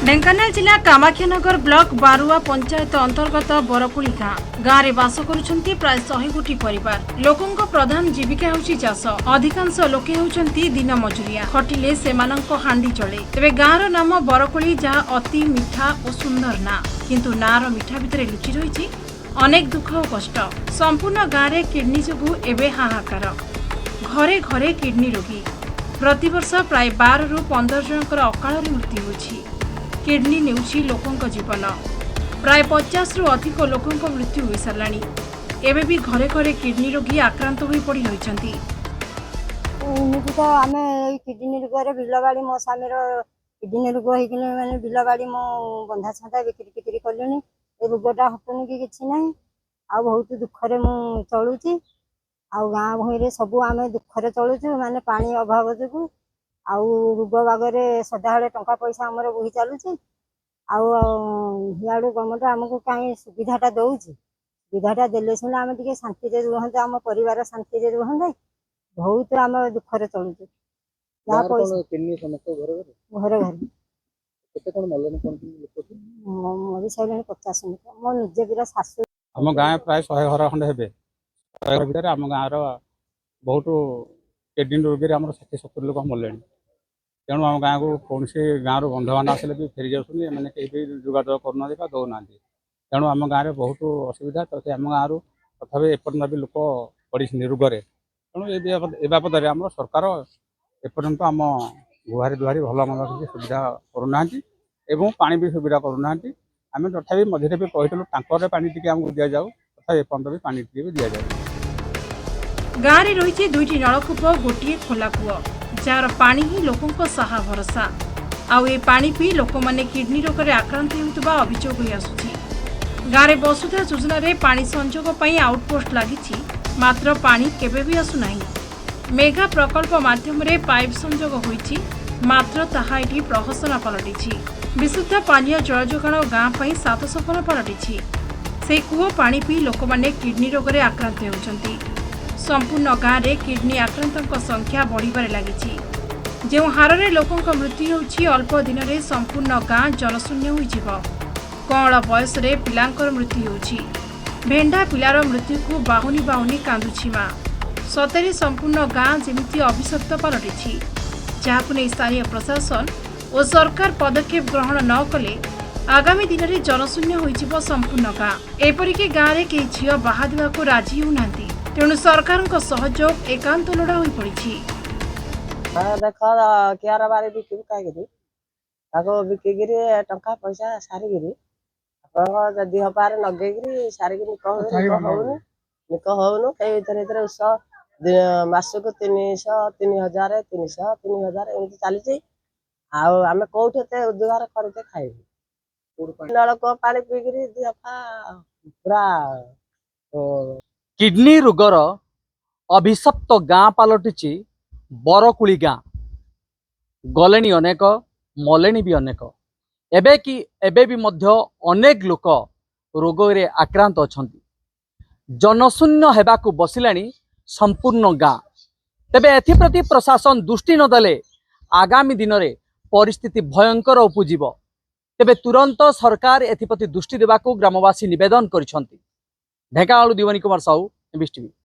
ढेंकानाल जिला कामाख्यानगर ब्लॉक बारुआ पंचायत अंतर्गत बरकुली गाँव में बास करुछंती प्राय 100 गोटी परिवार। लोकंक प्रधान जीविका होउची चाष। अधिकांश लोके होउछंती दिन मजुरिया, खटिले सेमानंक हांडी चले। तेबे गाँव नाम बरकुली जहाँ अति मीठा और सुंदर ना, किंतु नार मीठा भितर लुचि रही अनेक दुख और कष्ट। संपूर्ण गाँव में किडनी जोगु एबे हाहाकार। घरे घरे किडनी रोगी। प्रतिवर्ष प्राय 12 ରୁ 15 जनकर अकाल मृत्यु होछि। किडनी नेउछि लोकंक जीवन। प्राय 50 ରୁ अधिक लोकंक मृत्यु हो साराणी। एबे भी घरे घरे किडनी रोगी आक्रांत होई पड़ी रहिसंती। एमती तो आम किडनी रोग बिलबाड़ी मो स्वामी किडनी रोग होने मैंने बिलबाड़ी मो बंधा छाता बिक्री टिक्री कलुनी। ए रोगटा हटुनी कि किसी ना आ बहुत दुखरे मु चलुची। आउ गाँ भई सब आम दुखरे चलुचु माने पानी अभाव जो आउ रोग बागरे सदाबले टंका पैसा आमर बोही चलुची। आड़ू गवर्नमेंट आमको कहीं सुविधाटा दौर सुविधाटा देले सीना आम टे शांति रुहते आम परिवार शांति रुहते। बहुत आम दुखरे चलुचु घर घर मरी सारे 50 मिनट मो निजे पूरा शाशु आम गाँव प्राय 100 घर खंडे हे 100 घर भितर आम गाँव बहुत किडनी रोगी 60-70 लोक मरले। तेणु आम गाँव को कौन गाँव बंधु मान आसे भी फेरी जाऊँ मैंने कहीं जोगाजोग करना दौना। तेणु आम गाँव में बहुत असुविधा। तो आम गाँव तथा एपर्यंत भी लोक पड़ी रोगरे। तेणु ए बाबद आम सरकार एपर्यंत आम गुहारी दुहारी भल मंद किसी सुविधा करूना एवं पानी भी सुविधा करूना। आम तथा मझे भी कहूँ टांकर पानी टी आमको दि जाऊ तथा एपर्यंत भी पानी टी भी दि जाऊ। गाँव में रही 2टी नलकूप गोटे खोला कूଅ जार पानी ही लोकों साहा भरसा। आउ ए पानी पी लोक माने किडनी रोग रे आक्रांत होउतबा अभियोग होई आसुछि। गाँव में वसुधा योजना रे पानी संजोग पई आउटपोस्ट लागिछि, मात्र पानी केबे भी आसु नाही। मेगा प्रकल्प माध्यम रे पाइप संजोग होईछि, मात्र ताहा एटी प्रहसन पलटिछि। विशुद्ध पानीय जल जोगाण गाँव पई सात सपन पलटिछि। से कूଅ पानी पी लोक माने किडनी रोग रे आक्रांत होउछंती। संपूर्ण गाँव में किडनी आक्रांतों संख्या बढ़िबारे लागिछि। जो हार में लोकों मृत्यु होछि, अल्प दिन में संपूर्ण गाँ जनशून्य होइजिव। कअँल बयस रे पिलांकर मृत्यु होछि। भेंडा पिलार मृत्यु को बाहुनी बाहुनी कांदुछि माँ। सतरे संपूर्ण गाँ जेमिति अभिशप्त पलटिछि, जहाकु नै स्थानीय प्रशासन और सरकार पदक्षेप ग्रहण न कले आगामी दिन में जनशून्य होइजिव संपूर्ण गाँ। एपरिक गाँव में केही झियो बाहा देबाकु राजी होउनांती। तेणु सरकार सहयोग एकांत लोड़ा हो पड़ी। देख कियार बारी बिकू कहीं बिकिकी टंका पैसा सारिकी जदि हबार लगे सारिकी निक हूँ निक हूँ कई भर उष मसक 300 3000 300 3000 एमती चली। आम कौट रोजगार करते खाइबू नलकूप पानी पीकरी दिहपा पूरा किडनी रोगर अभिशप्त गाँ पलटिछि बरकुली गाँ। गलेनी अनेक मलेनी भी अनेक। एबे भी मध्य अनेक लोक रोग रे आक्रांत अछंती। जनशून्य हेबाकु बसिलानी संपूर्ण गाँ। तेबे एथिप्रति प्रशासन दृष्टि न देले आगामी दिन में परिस्थिति भयंकर उपजीव। तेबे तुरंत सरकार एथिप्रति दृष्टि देबाकु ग्रामवासी निवेदन करिसंती। ढेंकानाल दिवानी कुमार साहू, एमबीएस टीवी।